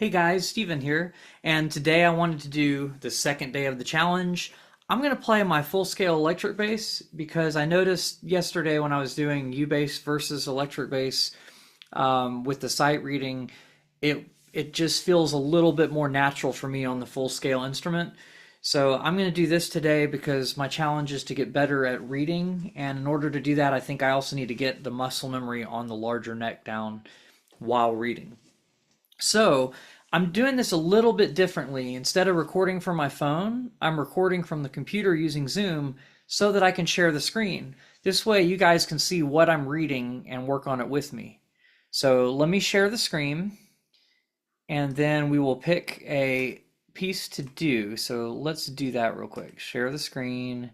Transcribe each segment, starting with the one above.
Hey guys, Steven here, and today I wanted to do the second day of the challenge. I'm going to play my full-scale electric bass because I noticed yesterday when I was doing U-bass versus electric bass with the sight reading, it just feels a little bit more natural for me on the full-scale instrument. So I'm going to do this today because my challenge is to get better at reading, and in order to do that, I think I also need to get the muscle memory on the larger neck down while reading. So I'm doing this a little bit differently. Instead of recording from my phone, I'm recording from the computer using Zoom so that I can share the screen. This way you guys can see what I'm reading and work on it with me. So let me share the screen and then we will pick a piece to do. So let's do that real quick. Share the screen.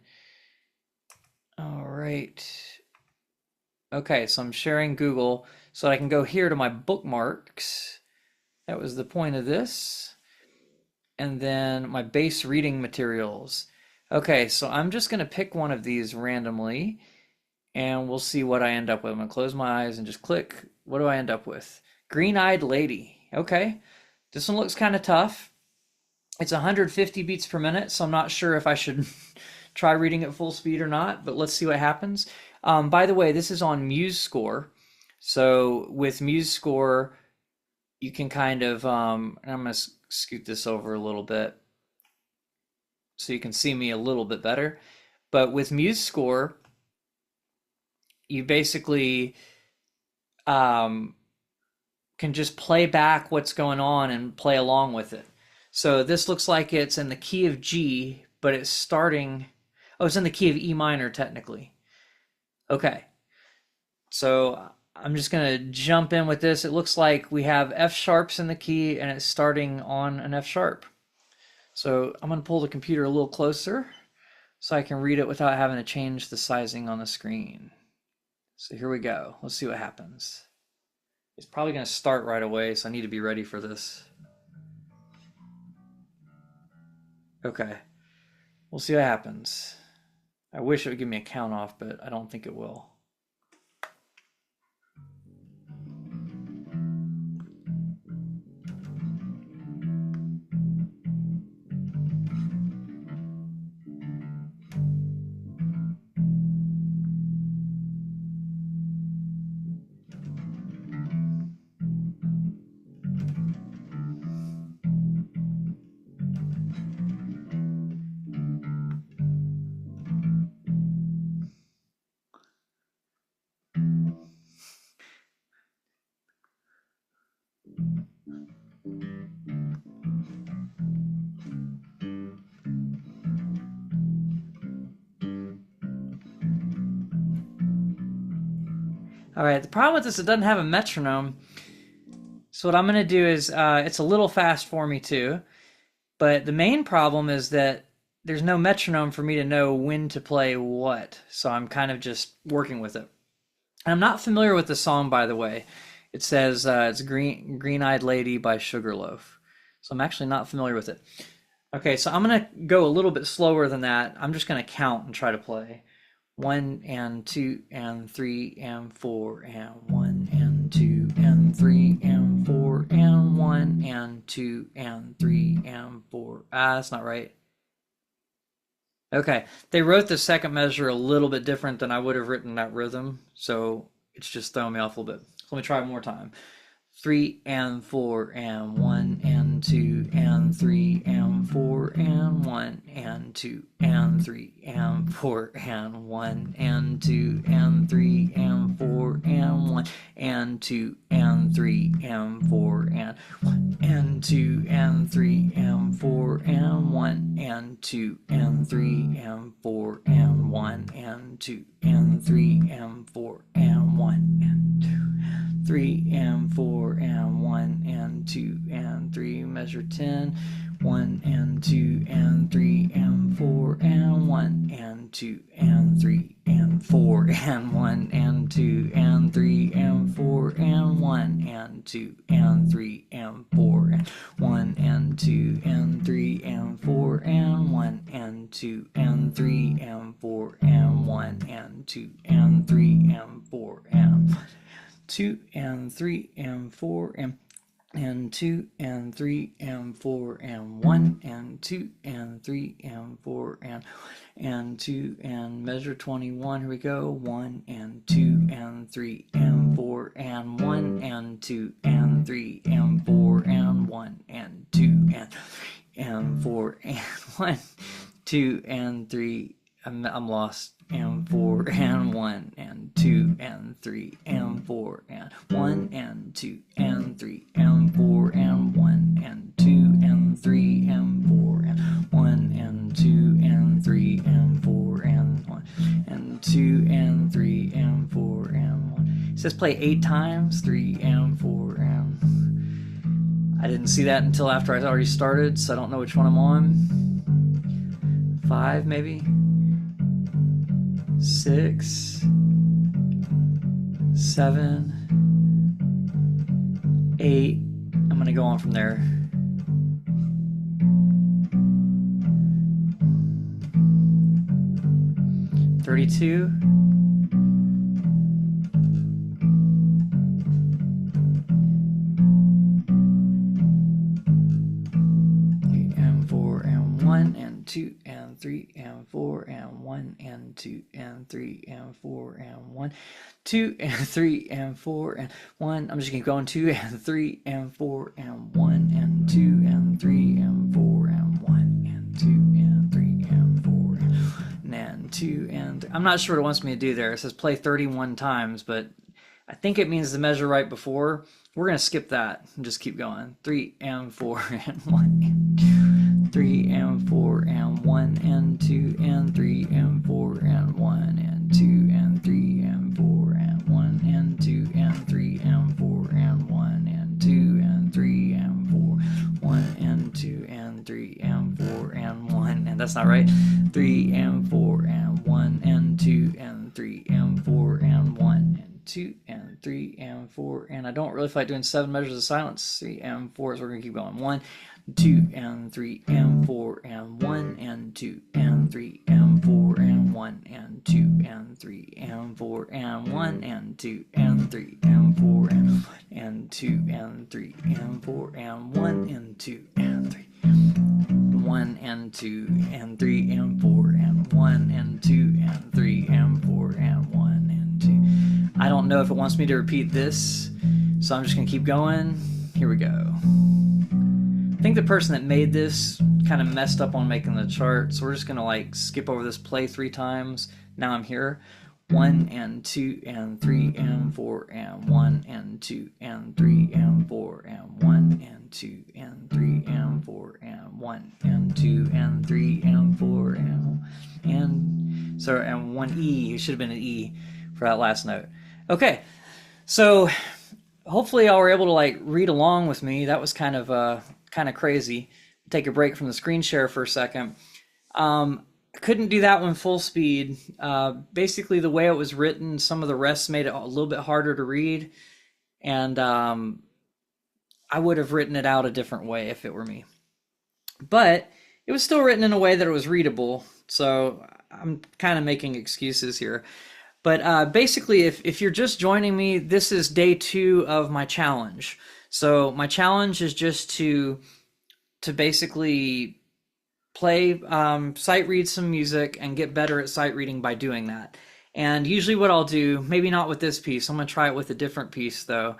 All right. Okay, so I'm sharing Google so I can go here to my bookmarks. That was the point of this. And then my base reading materials. Okay, so I'm just going to pick one of these randomly and we'll see what I end up with. I'm going to close my eyes and just click. What do I end up with? Green-Eyed Lady. Okay, this one looks kind of tough. It's 150 beats per minute, so I'm not sure if I should try reading at full speed or not, but let's see what happens. By the way, this is on MuseScore. So with MuseScore, you can kind of, I'm going to scoot this over a little bit so you can see me a little bit better. But with MuseScore, you basically can just play back what's going on and play along with it. So this looks like it's in the key of G, but it's starting, oh, it's in the key of E minor technically. Okay, so I'm just going to jump in with this. It looks like we have F sharps in the key and it's starting on an F sharp. So I'm going to pull the computer a little closer so I can read it without having to change the sizing on the screen. So here we go. Let's see what happens. It's probably going to start right away, so I need to be ready for this. Okay, we'll see what happens. I wish it would give me a count off, but I don't think it will. All right, the problem with this, it doesn't have a metronome. So what I'm going to do is, it's a little fast for me too, but the main problem is that there's no metronome for me to know when to play what. So I'm kind of just working with it. And I'm not familiar with the song, by the way. It says it's Green-Eyed Lady by Sugarloaf. So I'm actually not familiar with it. Okay, so I'm going to go a little bit slower than that. I'm just going to count and try to play. 1 and 2 and 3 and 4 and 1 and 2 and 3 and 4 and 1 and 2 and 3 and 4. Ah, that's not right. Okay, they wrote the second measure a little bit different than I would have written that rhythm, so it's just throwing me off a little bit. So let me try one more time. 3 and 4 and 1 and 2 and 3 and 4 and 1 and 2 and 3 and 4 and 1 and 2 and 3 and 4 and 1 and 2 and 3 and 4 and 1 and 2 and 3 and 4 and 1 and 2 and 3 and 4 and 1 and 2 and 3 and 4 and 1 and 2 3 and 4 and 1 and 2 and 3, measure 10, 1 and 2 and 3 and 4 and 1 and 2 and 3 and 4 and 1 and 2 and 3 and 4 and 1 and 2 and 3 and 4 and 1 and 2 and 3 and 4 and 1 and 2 and 3 and 4 and 1 and 2 and 3 and 4 and 1 2 and 3 and 4 and and 2 and 3 and 4 and 1 and 2 and 3 and 4 and 2 and measure 21. Here we go. 1 and 2 and 3 and 4 and 1 and 2 and 3 and 4 and 1 and 2 and 4 and 1, 2 and 3. I'm lost. And 4 and 1 and 2 and 3 and 4 and 1 and 2 and 3 and 4 and 1 and 2 and 3 and 4 and 1 and 2 and 3 and 4 and 1 and 2 and 3 and 4 and 1. It says play 8 times, 3 and 4 and... I didn't see that until after I already started, so I don't know which one I'm on. 5 maybe? 6, 7, 8. I'm gonna go on from there. 32. 8 and 4 and 1 and 2 and 3 and 4 and 1 and 2 and 3 and 4 and 1, 2 and 3 and 4 and 1. I'm just gonna keep going. 2 and 3 and 4 and 1 and 2 and 3 and 4 and 1 and 2 and 3 and 4 and 2 and... I'm not sure what it wants me to do there. It says play 31 times, but I think it means the measure right before. We're gonna skip that and just keep going. 3 and 4 and 1 and 2. 3 and 4 and 1 and 2 and 3 and 4 and 1 and 2 and 3 and 4 and 1 and 2 and 3 and 4 and 1 and 2 and 3 and 4, 1 and 2 and 3 and 4 and 1, and that's not right. 3 and 4 and 1 and 2 and 3 and 4 and 1 and 2 and 3 and 4, and I don't really feel like doing 7 measures of silence. 3 and 4, so we're gonna keep going. 1, 2 and 3 and 4 and 1 and 2 and 3 and 4 and 1 and 2 and 3 and 4 and 1 and 2 and 3 and 4 and 1 and 2 and 3 and 4 and 1 and 2 and 3, 1 and 2 and 3 and 4 and 1 and 2 and 3 and 4 and 1 and 2. I don't know if it wants me to repeat this, so I'm just gonna keep going. Here we go. I think the person that made this kind of messed up on making the chart, so we're just gonna like skip over this play 3 times. Now I'm here. 1 and 2 and 3 and 4 and 1 and 2 and 3 and 4 and 1 and 2 and 3 and 4 and 1 and 2 and 3 and 4 and so and 1 E. It should have been an E for that last note. Okay, so hopefully y'all were able to like read along with me. That was kind of crazy. Take a break from the screen share for a second. Couldn't do that one full speed. Basically, the way it was written, some of the rest made it a little bit harder to read, and I would have written it out a different way if it were me. But it was still written in a way that it was readable, so I'm kind of making excuses here. But basically, if you're just joining me, this is day 2 of my challenge. So my challenge is just to basically play, sight read some music and get better at sight reading by doing that. And usually what I'll do, maybe not with this piece, I'm going to try it with a different piece though.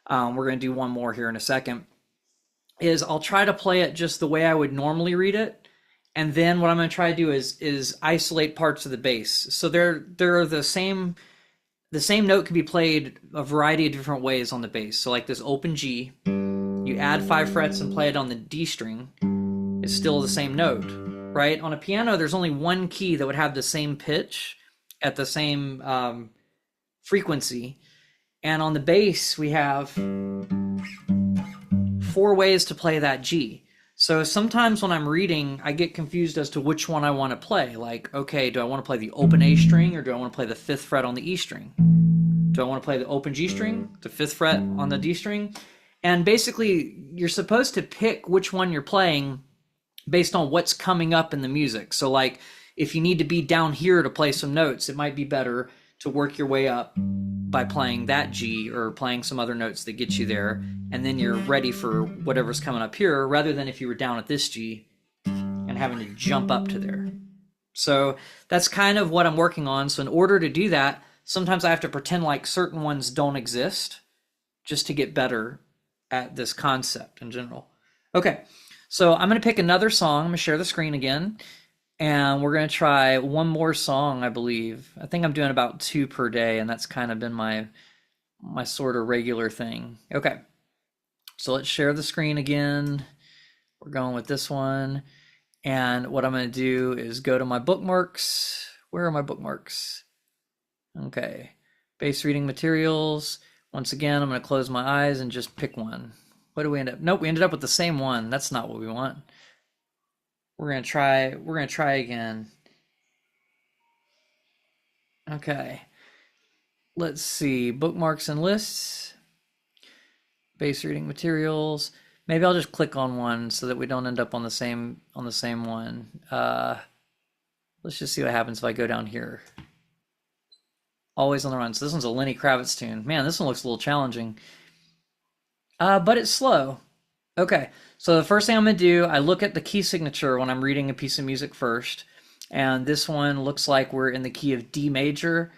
We're going to do one more here in a second, is I'll try to play it just the way I would normally read it. And then what I'm going to try to do is isolate parts of the bass. So they're the same note can be played a variety of different ways on the bass. So like this open G, you add 5 frets and play it on the D string, it's still the same note, right? On a piano, there's only one key that would have the same pitch at the same frequency. And on the bass, we have 4 ways to play that G. So sometimes when I'm reading, I get confused as to which one I want to play. Like, okay, do I want to play the open A string or do I want to play the 5th fret on the E string? Do I want to play the open G string, the 5th fret on the D string? And basically, you're supposed to pick which one you're playing based on what's coming up in the music. So like, if you need to be down here to play some notes, it might be better to work your way up by playing that G or playing some other notes that get you there, and then you're ready for whatever's coming up here, rather than if you were down at this G and having to jump up to there. So that's kind of what I'm working on. So in order to do that, sometimes I have to pretend like certain ones don't exist just to get better at this concept in general. Okay, so I'm going to pick another song. I'm going to share the screen again, and we're going to try one more song, I believe. I think I'm doing about 2 per day, and that's kind of been my sort of regular thing. Okay, so let's share the screen again. We're going with this one. And what I'm going to do is go to my bookmarks. Where are my bookmarks? Okay. Base reading materials. Once again, I'm going to close my eyes and just pick one. What do we end up? Nope, we ended up with the same one. That's not what we want. We're going to try again. Okay. Let's see. Bookmarks and lists. Base reading materials. Maybe I'll just click on one so that we don't end up on the same one. Let's just see what happens if I go down here. Always on the Run. So this one's a Lenny Kravitz tune. Man, this one looks a little challenging. But it's slow. Okay, so the first thing I'm going to do, I look at the key signature when I'm reading a piece of music first. And this one looks like we're in the key of D major.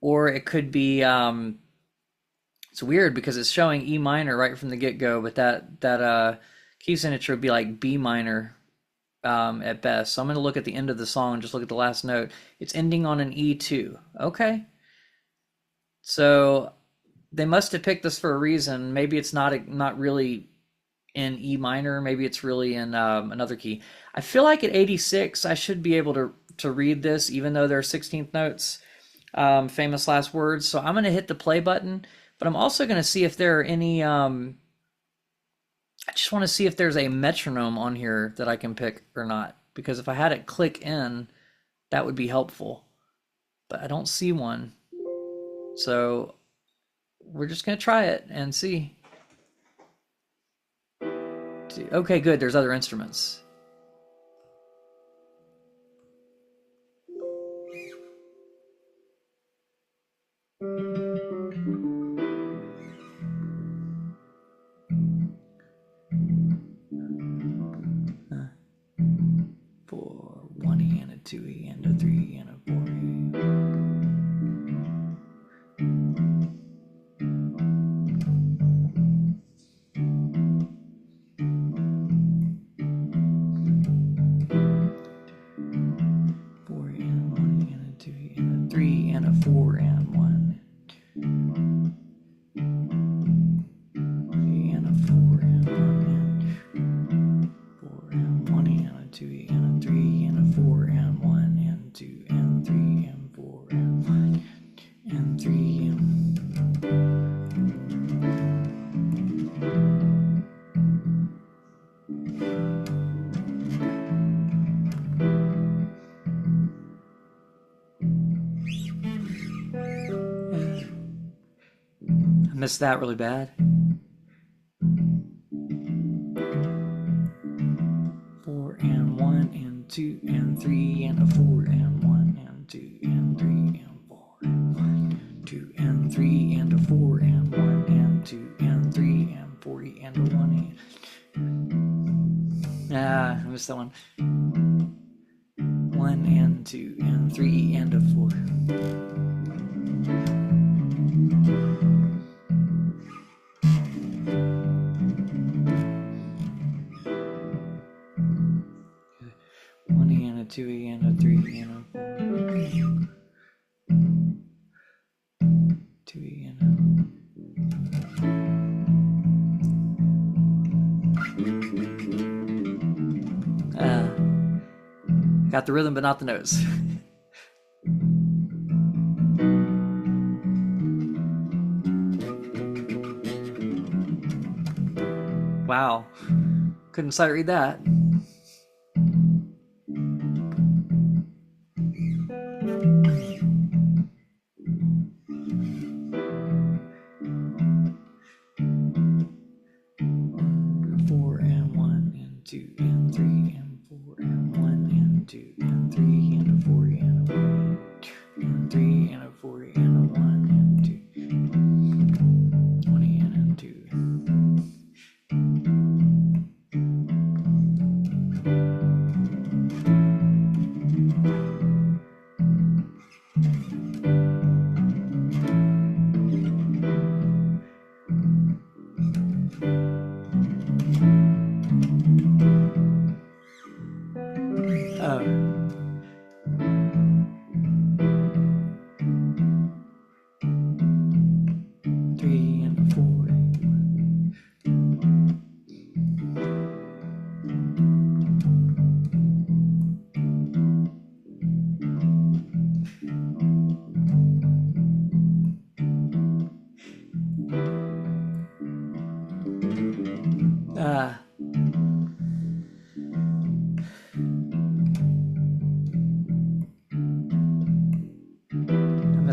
Or it could be... it's weird because it's showing E minor right from the get-go, but that key signature would be like B minor at best. So I'm going to look at the end of the song and just look at the last note. It's ending on an E2. Okay. So they must have picked this for a reason. Maybe it's not really in E minor. Maybe it's really in another key. I feel like at 86, I should be able to read this, even though there are 16th notes, famous last words. So I'm going to hit the play button. But I'm also going to see if there are any, I just want to see if there's a metronome on here that I can pick or not. Because if I had it click in, that would be helpful. But I don't see one. So we're just going to try it and see. Okay, good. There's other instruments. For 1E and a 2E and a 3E and a 4E. Missed that really bad. 4 and 1 and 2 and 3 and a 4 and 1 and 2 and 3 and 4 and 1, 2 and 3 and a 4 and 1 and 2 and 3 and 4 and a 1 and... I missed that one. 1 and 2 and 3 and a 4. A 2E and a 3E and a 4. 2E and a... got the rhythm but not the notes. Wow. Couldn't sight read that. And 3 and a 4 and a 1 and 3 and a 4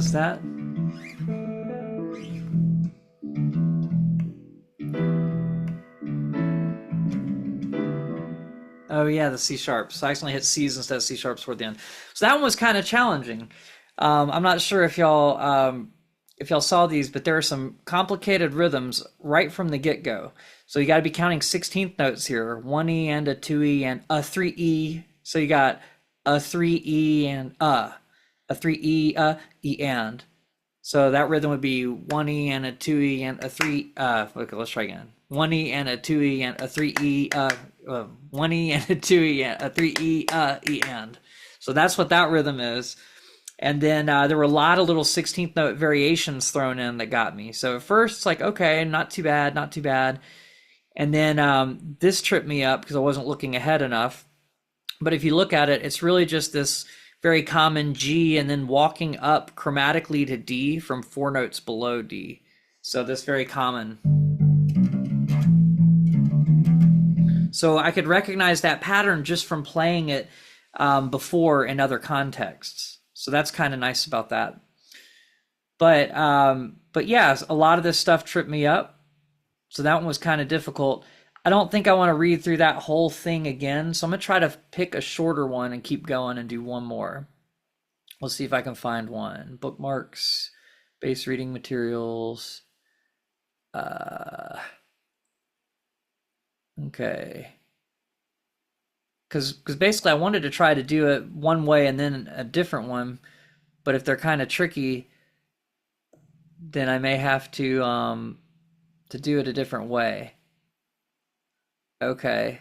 missed that. Oh yeah, the C sharp. So I accidentally hit C's instead of C sharps toward the end. So that one was kind of challenging. I'm not sure if y'all saw these, but there are some complicated rhythms right from the get-go. So you got to be counting 16th notes here: 1E and a 2E and a 3E. So you got a 3E and a 3E, E and. So that rhythm would be 1E and a 2E and a 3. Okay, let's try again. 1E and a 2E and a 3E, 1E and a 2E and a 3E, E and. So that's what that rhythm is. And then there were a lot of little 16th note variations thrown in that got me. So at first it's like, okay, not too bad, not too bad. And then this tripped me up because I wasn't looking ahead enough. But if you look at it, it's really just this very common G and then walking up chromatically to D from 4 notes below D. So this very common. So I could recognize that pattern just from playing it before in other contexts. So that's kind of nice about that. But yeah, a lot of this stuff tripped me up. So that one was kind of difficult. I don't think I want to read through that whole thing again. So I'm going to try to pick a shorter one and keep going and do one more. We'll see if I can find one. Bookmarks, base reading materials. Okay. Because basically I wanted to try to do it one way and then a different one. But if they're kind of tricky, then I may have to do it a different way. Okay.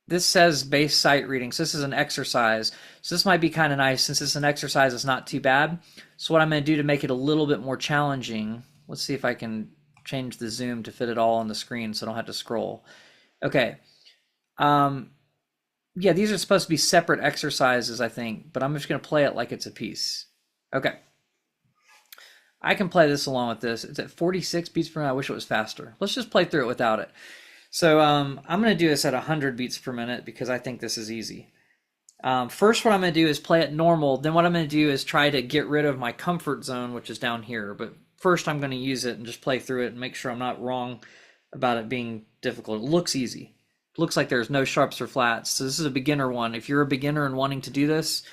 This says base sight reading. So this is an exercise. So this might be kind of nice. Since it's an exercise, it's not too bad. So what I'm going to do to make it a little bit more challenging, let's see if I can change the zoom to fit it all on the screen so I don't have to scroll. Okay. Yeah, these are supposed to be separate exercises, I think, but I'm just going to play it like it's a piece. Okay. I can play this along with this. It's at 46 beats per minute. I wish it was faster. Let's just play through it without it. So I'm going to do this at 100 beats per minute because I think this is easy. First, what I'm going to do is play it normal. Then what I'm going to do is try to get rid of my comfort zone, which is down here. But first, I'm going to use it and just play through it and make sure I'm not wrong about it being difficult. It looks easy. It looks like there's no sharps or flats. So this is a beginner one. If you're a beginner and wanting to do this,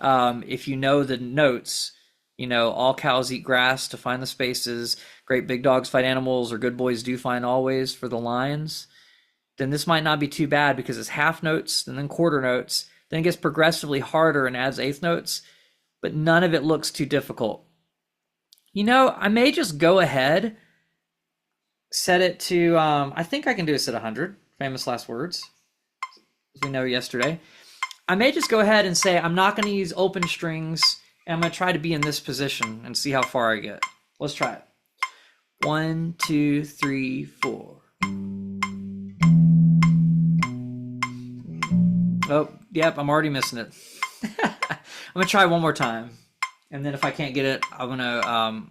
if you know the notes, you know, all cows eat grass to find the spaces, great big dogs fight animals, or good boys do find always for the lines, then this might not be too bad because it's half notes and then quarter notes. Then it gets progressively harder and adds eighth notes, but none of it looks too difficult. You know, I may just go ahead, set it to, I think I can do this at 100, famous last words, as we know yesterday. I may just go ahead and say I'm not going to use open strings, and I'm going to try to be in this position and see how far I get. Let's try it. 1, 2, 3, 4. Oh, yep, I'm already missing it. I'm going to try one more time. And then if I can't get it, I'm going to,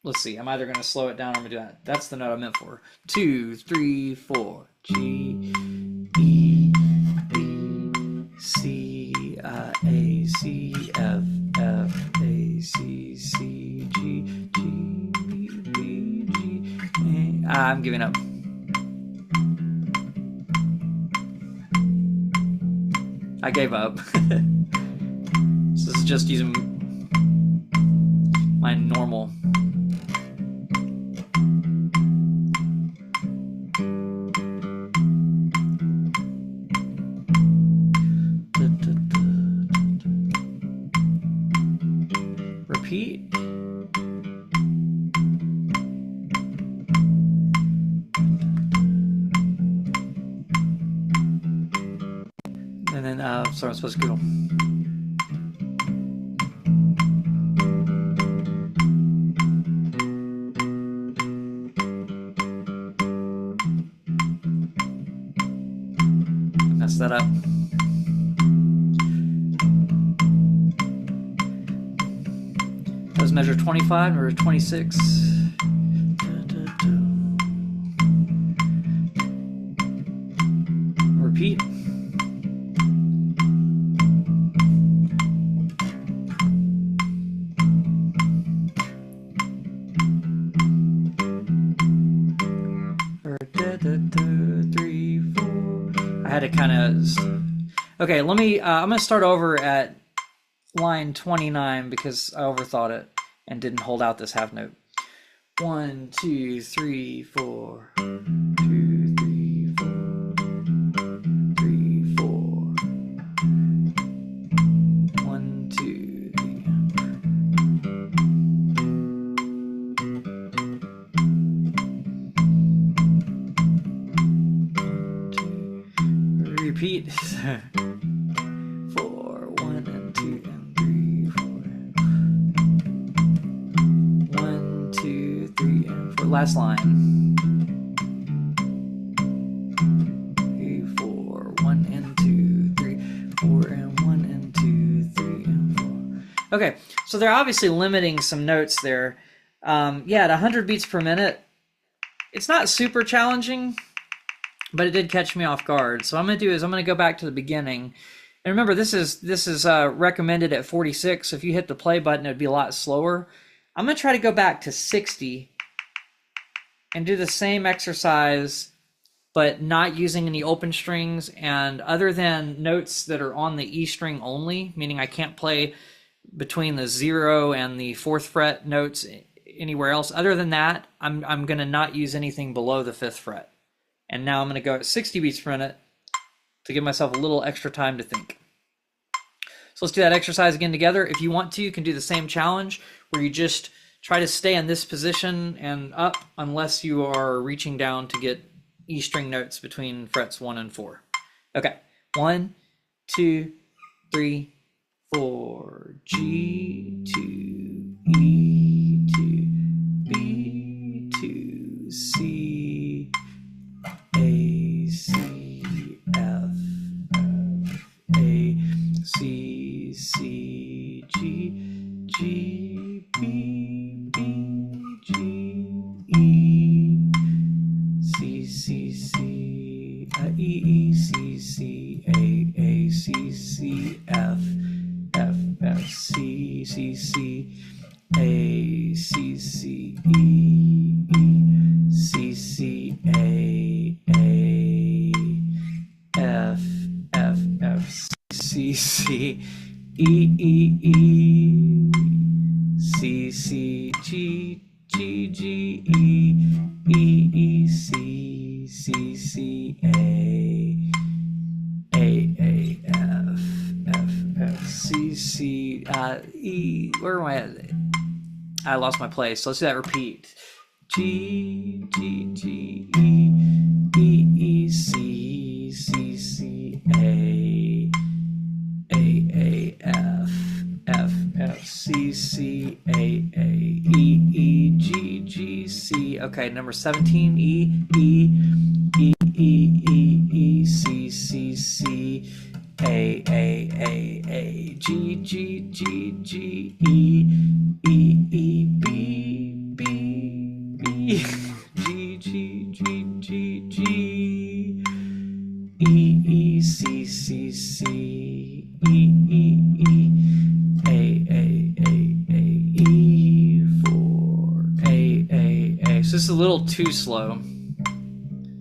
let's see, I'm either going to slow it down or I'm going to do that. That's the note I meant for. 2, 3, 4. G, E, B, C, A, C, F, F, A, C, C, G, G, B, G, A. I'm giving up. I gave up. So this is just using my normal. Repeat. And then, sorry, I'm supposed to go. Mess that up. That was measure 25 or 26. had to kind of... Okay, let me... I'm going to start over at line 29 because I overthought it and didn't hold out this half note. 1, 2, 3, 4. 2, 3, 4. 3, 4. 1, 2, 3. 2. Repeat. 4, 1 and 2 and 3, 4. 1, 2, 3 and 4. Last line. 3, 4, 1 and 2, 3, 4 and 1 and 2, 3 and 4. Okay, so they're obviously limiting some notes there. Yeah, at 100 beats per minute, it's not super challenging, but it did catch me off guard. So what I'm going to do is I'm going to go back to the beginning. And remember, this is recommended at 46. So if you hit the play button, it would be a lot slower. I'm going to try to go back to 60 and do the same exercise, but not using any open strings. And other than notes that are on the E string only, meaning I can't play between the 0 and the 4th fret notes anywhere else. Other than that, I'm going to not use anything below the 5th fret. And now I'm going to go at 60 beats per minute to give myself a little extra time to think. So let's do that exercise again together. If you want to, you can do the same challenge where you just try to stay in this position and up unless you are reaching down to get E string notes between frets 1 and 4. Okay, 1, 2, 3, 4. G to E to B to C, A, C, F, F, A, C, C, G, G, B, B, G, E, C, C, C, E, E, C, C, A, C, C, F, F, F, C, C, C, A, C, C, E, E, C, C, A, F, F, F, C, C, E, E, E, C, C, G, G, G, E, E, E, C, C, C, A, F, F, F, C, C, E, where am I at? I lost my place. So let's do that repeat. G, G, G, E, E, E, C, C, C, A, F, F, F, C, C, A, E, E, G, G, C. Okay, number 17, E, E, E, E, E, E, C, C, C, A, G, G, G, G, E, E, E, B, B, B, G, G, G, G, G, E, E, C, C, C, E, E, E, E, 4, A. So this is a little too slow.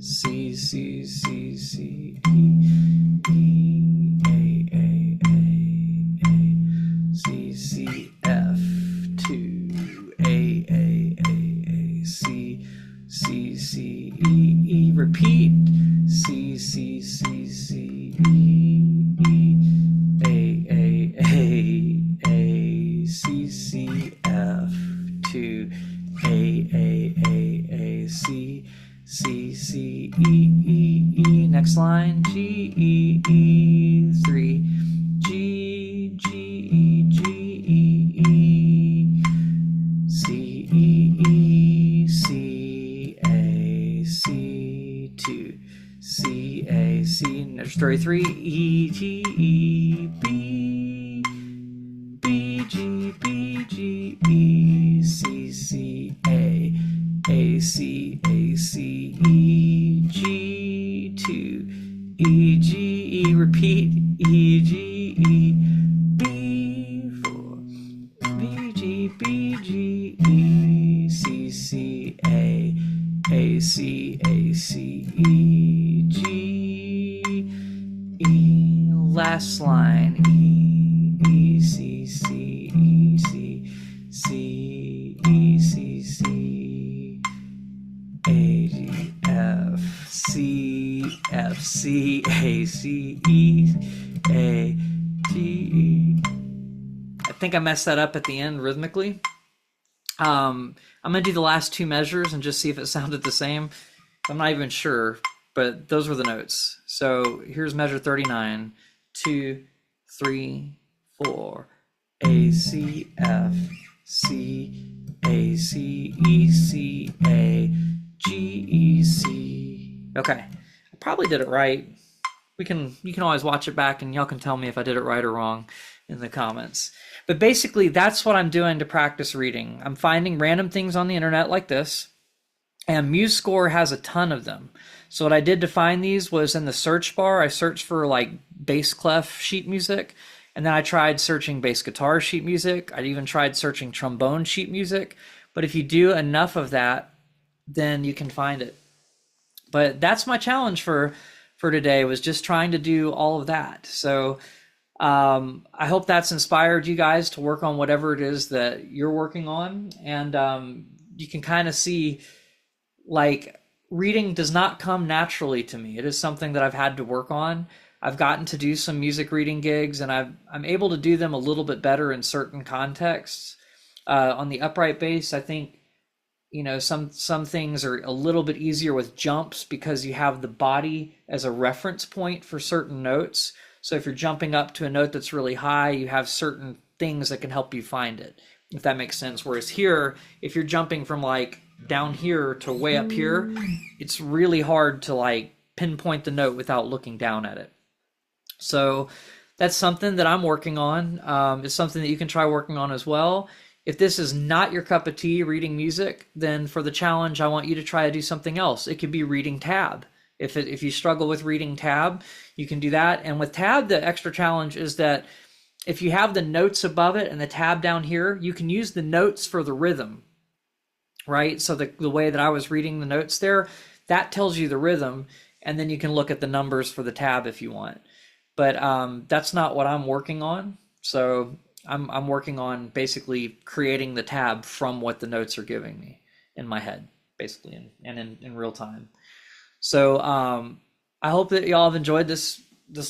C, C, C, C, E, A, C, C, F, 2, A, C, C, C, E, repeat, C, C, C, C, E, A, C, C, F, 2, A, C, C, C, E, next line, G, E, 3, G, G, G, E, C, E, C, A, C, 2, C, A, C, next story 3, E, G, E, B, B, G, B, G, E, C, C, A, C, E, G, 2, E, G, E, repeat, E, G, E, B, 4, B, G, B, G, E, C, C, A, C, E, G, last line. E, C, C, E, C, C, E, C, C, A, G, F, C, F, C, A, C, E, A, G, E. I think I messed that up at the end rhythmically. I'm going to do the last two measures and just see if it sounded the same. I'm not even sure, but those were the notes. So here's measure 39. 2, 3, 4. A, C, F, C, A, C, E, C, A, G, E, C. Okay, I probably did it right. You can always watch it back and y'all can tell me if I did it right or wrong in the comments. But basically, that's what I'm doing to practice reading. I'm finding random things on the internet like this, and MuseScore has a ton of them. So what I did to find these was in the search bar, I searched for like bass clef sheet music, and then I tried searching bass guitar sheet music. I even tried searching trombone sheet music. But if you do enough of that, then you can find it. But that's my challenge for today, was just trying to do all of that. So I hope that's inspired you guys to work on whatever it is that you're working on. And you can kind of see, like, reading does not come naturally to me. It is something that I've had to work on. I've gotten to do some music reading gigs, and I'm able to do them a little bit better in certain contexts. On the upright bass, I think, you know, some things are a little bit easier with jumps because you have the body as a reference point for certain notes. So if you're jumping up to a note that's really high, you have certain things that can help you find it, if that makes sense. Whereas here, if you're jumping from like down here to way up here, it's really hard to like pinpoint the note without looking down at it. So that's something that I'm working on. It's something that you can try working on as well. If this is not your cup of tea, reading music, then for the challenge, I want you to try to do something else. It could be reading tab. If you struggle with reading tab, you can do that. And with tab, the extra challenge is that if you have the notes above it and the tab down here, you can use the notes for the rhythm, right? So the way that I was reading the notes there, that tells you the rhythm, and then you can look at the numbers for the tab if you want. But that's not what I'm working on. So I'm working on basically creating the tab from what the notes are giving me in my head, basically, and in real time. So I hope that y'all have enjoyed this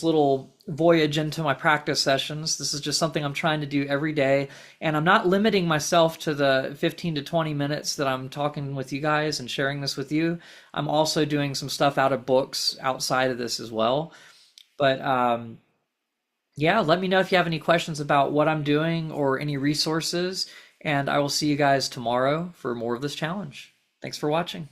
little voyage into my practice sessions. This is just something I'm trying to do every day, and I'm not limiting myself to the 15 to 20 minutes that I'm talking with you guys and sharing this with you. I'm also doing some stuff out of books outside of this as well. But yeah, let me know if you have any questions about what I'm doing or any resources, and I will see you guys tomorrow for more of this challenge. Thanks for watching.